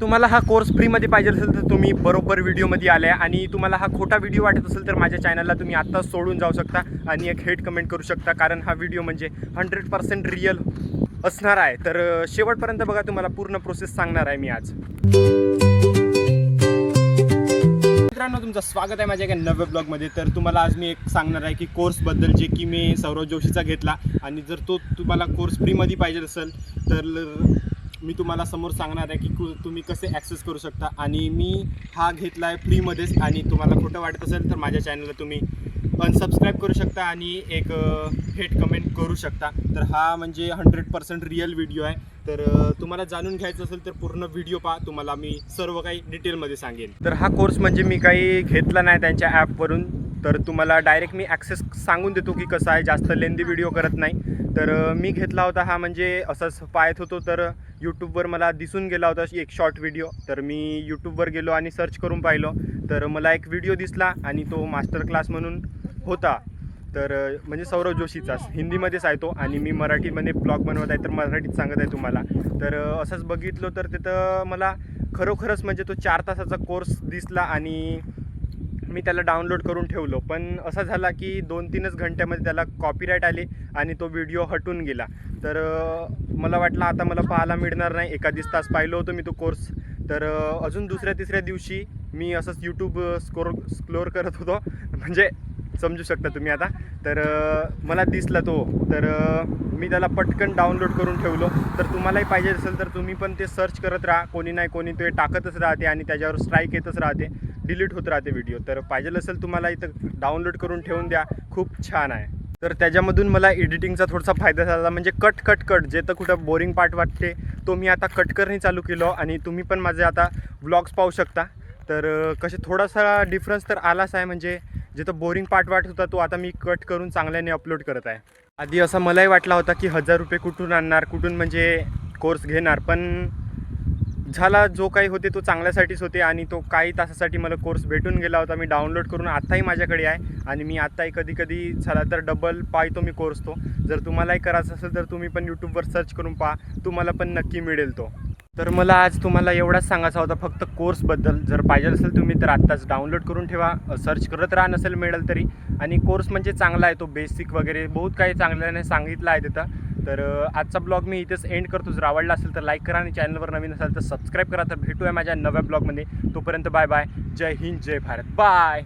तुम्हाला हा कोर्स फ्रीमध्ये पाहिजे असेल तर तुम्ही बरोबर व्हिडिओमध्ये आले आणि तुम्हाला हा खोटा व्हिडिओ वाटत असेल तर माझ्या चॅनलला तुम्ही आत्ताच सोडून जाऊ शकता आणि एक हेट कमेंट करू शकता, कारण हा व्हिडिओ म्हणजे 100% रिअल असणार आहे. तर शेवटपर्यंत बघा, तुम्हाला पूर्ण प्रोसेस सांगणार आहे मी आज. मित्रांनो, तुमचं स्वागत आहे माझ्या एका नव्या ब्लॉगमध्ये. तर तुम्हाला आज मी एक सांगणार आहे की कोर्सबद्दल, जे की मी सौरव जोशीचा घेतला, आणि जर तो तुम्हाला कोर्स फ्रीमध्ये पाहिजे असेल तर मी तुम्हाला समोर सांगणार आहे की तुम्ही कसे ॲक्सेस करू शकता. आणि मी हा घेतला आहे फ्रीमध्येच, आणि तुम्हाला खोटं वाटत असेल तर माझ्या चॅनलला तुम्ही अनसबस्क्राईब करू शकता आणि एक हेट कमेंट करू शकता. तर हा म्हणजे 100% रिअल व्हिडिओ आहे. तर तुम्हाला जाणून घ्यायचं असेल तर पूर्ण व्हिडिओ पहा, तुम्हाला मी सर्व काही डिटेलमध्ये सांगेन. तर हा कोर्स म्हणजे मी काही घेतला नाही त्यांच्या ॲपवरून, तर तुम्हाला डायरेक्ट मी ॲक्सेस सांगून देतो की कसं आहे, जास्त लेंदी व्हिडिओ करत नाही. तर मी घेतला होता हा, म्हणजे असंच पाहत होतो तर यूट्यूबवर मला दिसून गेला होता एक शॉर्ट व्हिडिओ. तर मी यूट्यूबवर गेलो आणि सर्च करून पाहिलं, तर मला एक व्हिडिओ दिसला आणि तो मास्टर क्लास म्हणून होता. तर म्हणजे सौरव जोशीचाच, हिंदीमध्येच आहे तो, आणि मी मराठीमध्ये ब्लॉग बनवत आहे तर मराठीत सांगत आहे तुम्हाला. तर असंच बघितलं तर तिथं मला खरोखरच म्हणजे तो 4 तासाचा कोर्स दिसला आणि मी त्याला डाउनलोड करून ठेवलो. पण असं झाला की 2-3च घंट्यामध्ये त्याला कॉपीराईट आली आणि तो व्हिडिओ हटून गेला. तर मला वाटलं आता मला पाहायला मिळणार नाही. एका तास पाहिलं होतं मी तो कोर्स. तर अजून दुसऱ्या-तिसऱ्या दिवशी मी असंच यूट्यूब स्क्रोल करत होतो, म्हणजे समजू शकता तुम्ही आता. तर मला दिसला तो, तर मी त्याला पटकन डाउनलोड करून ठेवलो. तर तुम्हालाही पाहिजे असेल तर तुम्ही पण ते सर्च करत राहा, कोणी नाही कोणी ते टाकतच राहते आणि त्याच्यावर स्ट्राईक येतच राहते, डिलीट होत राहते व्हिडिओ. तर पाहिजे असेल तुम्हाला इथं डाउनलोड करून ठेवून द्या, खूप छान आहे. तर त्याच्यामधून मला एडिटिंगचा थोडासा फायदा झाला, म्हणजे कट जे तर कुठं बोरिंग पार्ट वाटते तो मी आता कट करणे चालू केलो, आणि तुम्ही पण माझे आता व्लॉग्स पाहू शकता. तर कसे थोडासा डिफरन्स तर आलाच आहे, म्हणजे जिथं बोरिंग पार्ट वाटत होता तो आता मी कट करून चांगल्याने अपलोड करत आहे. आधी असा मलाही वाटला होता की 1000 रुपये कुठून आणणार, कुठून म्हणजे कोर्स घेणार, पण झाला जो काही होते तो चांगल्यासाठीच होते, आणि तो काही तासासाठी मला कोर्स भेटून गेला होता. मी डाउनलोड करून आत्ताही माझ्याकडे आहे, आणि मी आत्ताही कधी झाला तर डबल पाहतो मी कोर्स तो. जर तुम्हालाही करायचं असेल तर तुम्ही पण यूट्यूबवर सर्च करून पहा, तुम्हाला पण नक्की मिळेल तो. तर मला आज तुम्हाला एवढाच सांगायचा होता फक्त कोर्सबद्दल. जर पाहिजे असेल तुम्ही तर आत्ताच डाउनलोड करून ठेवा, सर्च करत राहा, नसेल मिळेल तरी. आणि कोर्स म्हणजे चांगला आहे, तो बेसिक वगैरे बहुत काही चांगल्याने सांगितलं आहे तिथं. तर आजचा ब्लॉग मी इथेच एंड करतो. जर आवडला असेल तर लाईक करा, आणि चॅनलवर नवीन असाल तर सबस्क्राईब करा. तर भेटूया माझ्या नव्या ब्लॉगमध्ये. तोपर्यंत बाय बाय. जय हिंद, जय भारत. बाय.